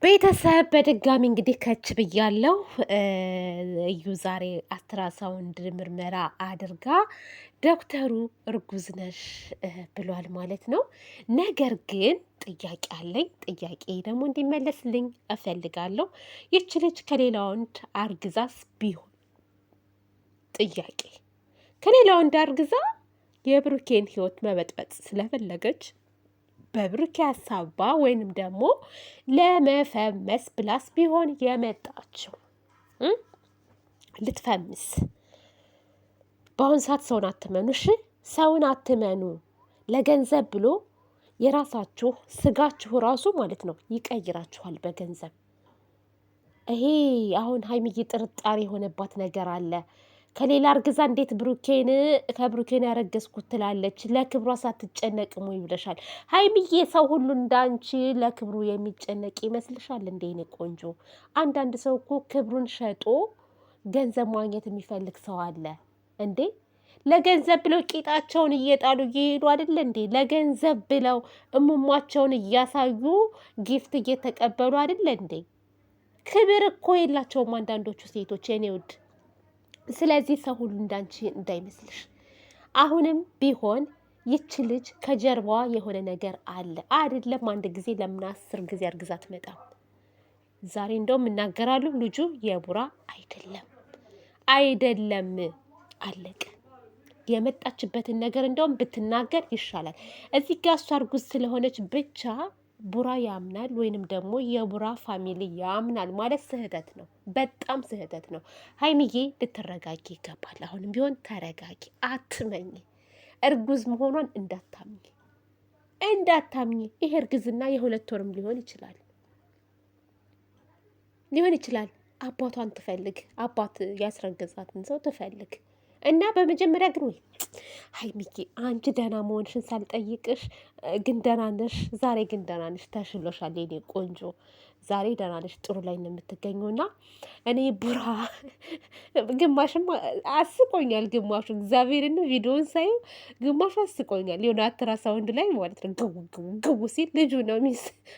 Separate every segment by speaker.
Speaker 1: ቤተሰብ በድጋሚ እንግዲህ ከች ብያለው። እዩ ዛሬ አልትራሳውንድ ምርመራ አድርጋ ዶክተሩ እርጉዝ ነሽ ብሏል ማለት ነው። ነገር ግን ጥያቄ አለኝ። ጥያቄ ደግሞ እንዲመለስልኝ እፈልጋለሁ። ይች ልጅ ከሌላ ወንድ አርግዛስ ቢሆን ጥያቄ ከሌላ ወንድ አርግዛ የብሩኬን ህይወት መበጥበጥ ስለፈለገች በብሩኬ ሀሳባ ወይንም ደግሞ ለመፈመስ ብላስ ቢሆን የመጣችው ልትፈምስ። በአሁን ሰዓት ሰውን አትመኑ፣ እሺ? ሰውን አትመኑ። ለገንዘብ ብሎ የራሳችሁ ስጋችሁ ራሱ ማለት ነው ይቀይራችኋል በገንዘብ። ይሄ አሁን ሀይሚዬ ጥርጣሬ የሆነባት ነገር አለ። ከሌላ እርግዛ እንዴት ከብሩኬን ያረገዝኩት ትላለች? ለክብሯ ሳትጨነቅም ወይ ብለሻል ሀይሚዬ። ሰው ሁሉ እንዳንቺ ለክብሩ የሚጨነቅ ይመስልሻል እንዴ? እኔ ቆንጆ፣ አንዳንድ ሰው እኮ ክብሩን ሸጦ ገንዘብ ማግኘት የሚፈልግ ሰው አለ እንዴ። ለገንዘብ ብለው ቂጣቸውን እየጣሉ እየሄዱ አይደለ እንዴ? ለገንዘብ ብለው እሙሟቸውን እያሳዩ ጊፍት እየተቀበሉ አይደለ እንዴ? ክብር እኮ የላቸውም አንዳንዶቹ ሴቶች የኔ ውድ። ስለዚህ ሰው ሁሉ እንዳንቺ እንዳይመስልሽ። አሁንም ቢሆን ይች ልጅ ከጀርባዋ የሆነ ነገር አለ አይደለም። አንድ ጊዜ ለምን 10 ጊዜ አርግዛ አትመጣም? ዛሬ እንደውም እናገራሉ ልጁ የቡራ አይደለም። አለቀ። የመጣችበትን ነገር እንደውም ብትናገር ይሻላል። እዚህ ጋር እሷ እርጉዝ ስለሆነች ብቻ ቡራ ያምናል ወይንም ደግሞ የቡራ ፋሚሊ ያምናል ማለት ስህተት ነው። በጣም ስህተት ነው። ሀይሚዬ ልትረጋጊ ይገባል። አሁንም ቢሆን ተረጋጊ። አትመኝ። እርጉዝ መሆኗን እንዳታምኝ። ይሄ እርግዝና የ2 ወርም ሊሆን ይችላል። አባቷን ትፈልግ፣ አባት ያስረገዛትን ሰው ትፈልግ እና በመጀመሪያ ግን ወይ ሀይሚዬ አንቺ ደህና መሆንሽን ሳልጠይቅሽ ግን ደህና ነሽ? ዛሬ ግን ደህና ነሽ? ተሽሎሻል የኔ ቆንጆ። ዛሬ ደህና ነሽ? ጥሩ ላይ ነው የምትገኘው። እና እኔ ቡራ ግማሽም አስቆኛል፣ ግማሹ እግዚአብሔርን ቪዲዮን ሳየው ግማሹ አስቆኛል። የሆነ አልትራሳውንድ ላይ ማለት ነው ግው ሲል ልጁ ነው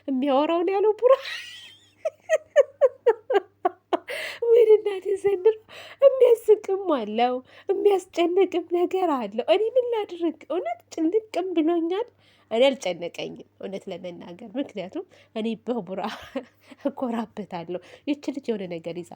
Speaker 1: የሚያወራውን ያለው ቡራ ወይኔ እናቴ ዘንድሮ የሚያስቅም አለው የሚያስጨንቅም ነገር አለው። እኔ ምን ላድርግ? እውነት ጭንቅም ብሎኛል። እኔ አልጨነቀኝም እውነት ለመናገር ምክንያቱም እኔ በቡራ እኮራበታለሁ። ይች ልጅ የሆነ ነገር ይዛ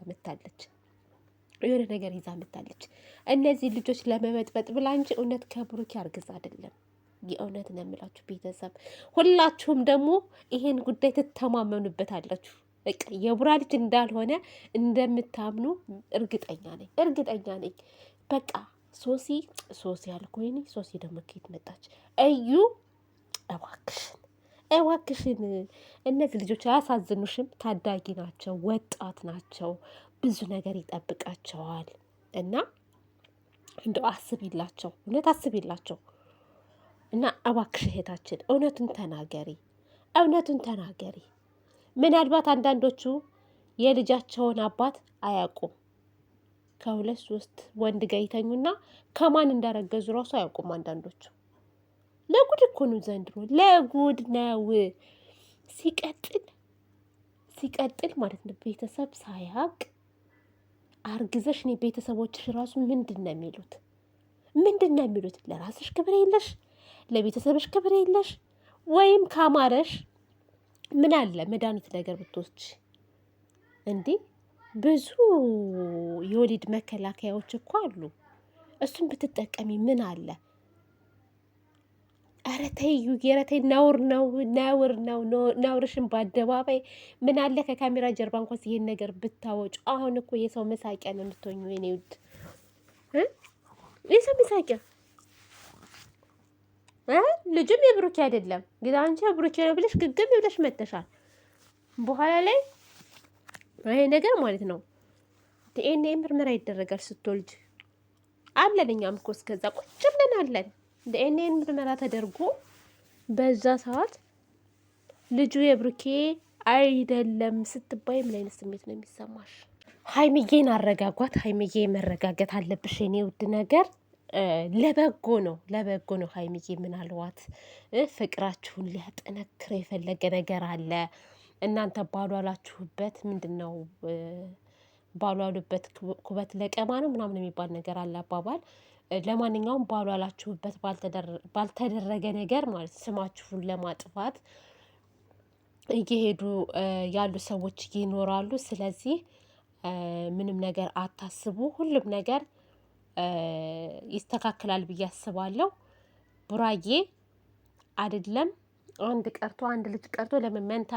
Speaker 1: መታለች። እነዚህ ልጆች ለመበጥበጥ ብላ እንጂ እውነት ከብሩክ ያርግዝ አይደለም። የእውነት ነው የምላችሁ ቤተሰብ፣ ሁላችሁም ደግሞ ይሄን ጉዳይ ትተማመኑበታላችሁ። የቡራ ልጅ እንዳልሆነ እንደምታምኑ እርግጠኛ ነኝ። በቃ ሶሲ ያልኩኝ ሶሲ ደግሞ ከየት መጣች? እዩ እባክሽን እነዚህ ልጆች አያሳዝኑሽም? ታዳጊ ናቸው፣ ወጣት ናቸው፣ ብዙ ነገር ይጠብቃቸዋል። እና እንደው እውነት አስቢላቸው እና እባክሽ እህታችን እውነቱን ተናገሪ። ምናልባት አንዳንዶቹ የልጃቸውን አባት አያውቁም። 2-3 ወንድ ጋር ይተኙና ከማን እንዳረገዙ ራሱ አያውቁም አንዳንዶቹ። ለጉድ እኮ ነው ዘንድሮ፣ ለጉድ ነው። ሲቀጥል ማለት ነው ቤተሰብ ሳያውቅ አርግዘሽ እኔ ቤተሰቦችሽ ራሱ ምንድን ነው የሚሉት? ለራስሽ ክብር የለሽ፣ ለቤተሰብሽ ክብር የለሽ። ወይም ካማረሽ ምን አለ መድኃኒት ነገር ብትወስጂ እንዴ? ብዙ የወሊድ መከላከያዎች እኮ አሉ። እሱን ብትጠቀሚ ምን አለ? ኧረ ተይ ተይ፣ ነውር ነው። ነውርሽን በአደባባይ ምን አለ ከካሜራ ጀርባ እንኳን ይሄን ነገር ብታወጩ። አሁን እኮ የሰው መሳቂያ ነው የምትሆኙ የኔ ውድ፣ የሰው መሳቂያ። ልጁም የብሩኬ አይደለም ግን አንቺ የብሩኬ ነው ብለሽ ግግም ብለሽ መተሻል። በኋላ ላይ ይሄ ነገር ማለት ነው ዲኤንኤ ምርመራ ይደረጋል ስትወልጅ አለን። እኛም እኮ እስከዛ ቁጭ ብለን አለን። ዲኤንኤ ምርመራ ተደርጎ በዛ ሰዓት ልጁ የብሩኬ አይደለም ስትባይ ምን አይነት ስሜት ነው የሚሰማሽ? ሀይሚዬን አረጋጓት። ሀይሚዬ መረጋገት አለብሽ የኔ ውድ ነገር። ለበጎ ነው። ሀይሚዬ ምናልባት ፍቅራችሁን ሊያጠነክር የፈለገ ነገር አለ። እናንተ ባሏላችሁበት ምንድነው ባሏሉበት ኩበት ለቀማ ነው ምናምን የሚባል ነገር አለ አባባል። ለማንኛውም ባሏላችሁበት ባልተደረገ ነገር ማለት ስማችሁን ለማጥፋት እየሄዱ ያሉ ሰዎች ይኖራሉ። ስለዚህ ምንም ነገር አታስቡ፣ ሁሉም ነገር ይስተካከላል ብዬ አስባለሁ። ቡራዬ አይደለም አንድ ልጅ ቀርቶ ለምን መንታ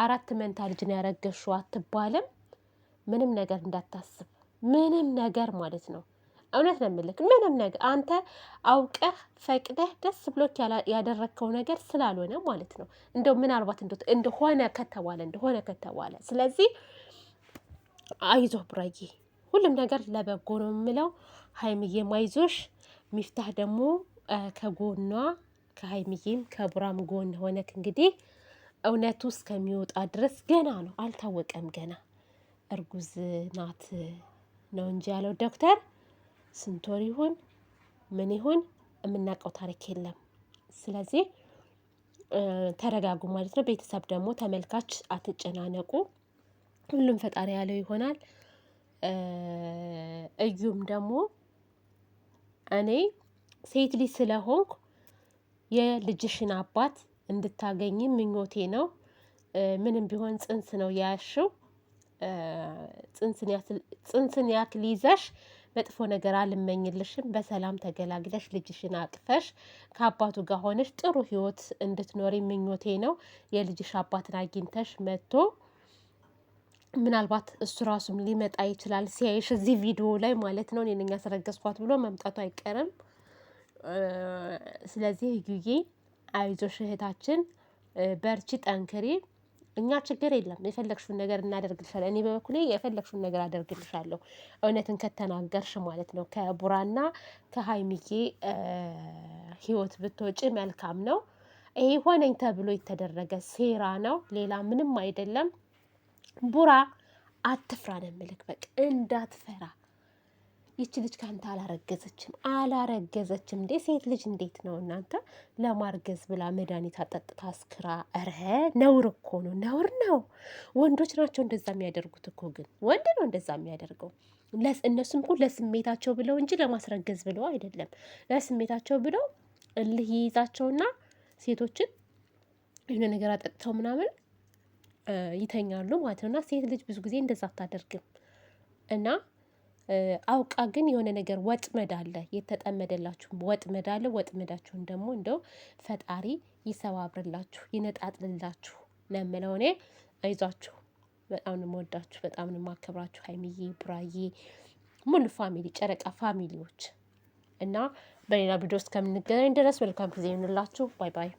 Speaker 1: 4 መንታ ልጅ ነው ያረገሽው አትባልም። ምንም ነገር እንዳታስብ፣ ምንም ነገር ማለት ነው። እውነት ነው የምልክ፣ ምንም ነገር አንተ አውቀህ ፈቅደህ ደስ ብሎክ ያደረግከው ነገር ስላልሆነ ማለት ነው። እንደው ምናልባት እንደሆነ ከተባለ ስለዚህ አይዞህ ቡራዬ፣ ሁሉም ነገር ለበጎ ነው የምለው። ሀይሚዬም አይዞሽ፣ ሚፍታህ ደግሞ ከጎኗ ከሀይሚዬም ከቡራም ጎን ሆነክ እንግዲህ እውነቱ እስከሚወጣ ድረስ ገና ነው፣ አልታወቀም። ገና እርጉዝ ናት ነው እንጂ ያለው ዶክተር። ስንት ወር ይሁን ምን ይሁን የምናውቀው ታሪክ የለም። ስለዚህ ተረጋጉ ማለት ነው። ቤተሰብ ደግሞ ተመልካች አትጨናነቁ፣ ሁሉም ፈጣሪ ያለው ይሆናል። እዩም ደግሞ እኔ ሴት ልጅ ስለሆንኩ የልጅሽን አባት እንድታገኝ ምኞቴ ነው። ምንም ቢሆን ጽንስ ነው ያልሽው። ጽንስን ያክል ይዘሽ መጥፎ ነገር አልመኝልሽም። በሰላም ተገላግለሽ ልጅሽን አቅፈሽ ከአባቱ ጋር ሆነሽ ጥሩ ህይወት እንድትኖሪ ምኞቴ ነው። የልጅሽ አባትን አግኝተሽ መጥቶ ምናልባት እሱ ራሱም ሊመጣ ይችላል ሲያይሽ እዚህ ቪዲዮ ላይ ማለት ነው። እኔ ነኝ ያስረገዝኳት ብሎ መምጣቱ አይቀርም። ስለዚህ እዩዬ አይዞሽ እህታችን፣ በርቺ፣ ጠንክሪ። እኛ ችግር የለም፣ የፈለግሽውን ነገር እናደርግልሻለን። እኔ በበኩሌ የፈለግሽውን ነገር አደርግልሻለሁ፣ እውነትን ከተናገርሽ ማለት ነው። ከቡራና ከሀይሚዬ ህይወት ብትወጪ መልካም ነው። ይሄ ሆነኝ ተብሎ የተደረገ ሴራ ነው፣ ሌላ ምንም አይደለም። ቡራ አትፍራ ነው የምልክ፣ በቃ እንዳትፈራ። ይቺ ልጅ ካንተ አላረገዘችም እንዴ? ሴት ልጅ እንዴት ነው እናንተ ለማርገዝ ብላ መድኃኒት አጠጥታ አስክራ? ኧረ ነውር እኮ ነው፣ ነውር ነው። ወንዶች ናቸው እንደዛ የሚያደርጉት እኮ። ግን ወንድ ነው እንደዛ የሚያደርገው። እነሱም እኮ ለስሜታቸው ብለው እንጂ ለማስረገዝ ብለው አይደለም። ለስሜታቸው ብለው እልህ ይይዛቸውና ሴቶችን የሆነ ነገር አጠጥተው ምናምን ይተኛሉ ማለት ነው። እና ሴት ልጅ ብዙ ጊዜ እንደዛ አታደርግም። እና አውቃ ግን የሆነ ነገር ወጥመድ አለ፣ የተጠመደላችሁ ወጥመድ አለ። ወጥመዳችሁን ደግሞ እንደው ፈጣሪ ይሰባብርላችሁ፣ ይነጣጥልላችሁ ነው የምለው እኔ። አይዟችሁ፣ በጣም ነው የምወዳችሁ፣ በጣም ነው የማከብራችሁ። ሀይሚዬ፣ ቡራዬ፣ ሙሉ ፋሚሊ፣ ጨረቃ ፋሚሊዎች እና በሌላ ቪዲዮ እስከምንገናኝ ድረስ መልካም ጊዜ ይሁንላችሁ። ባይ ባይ።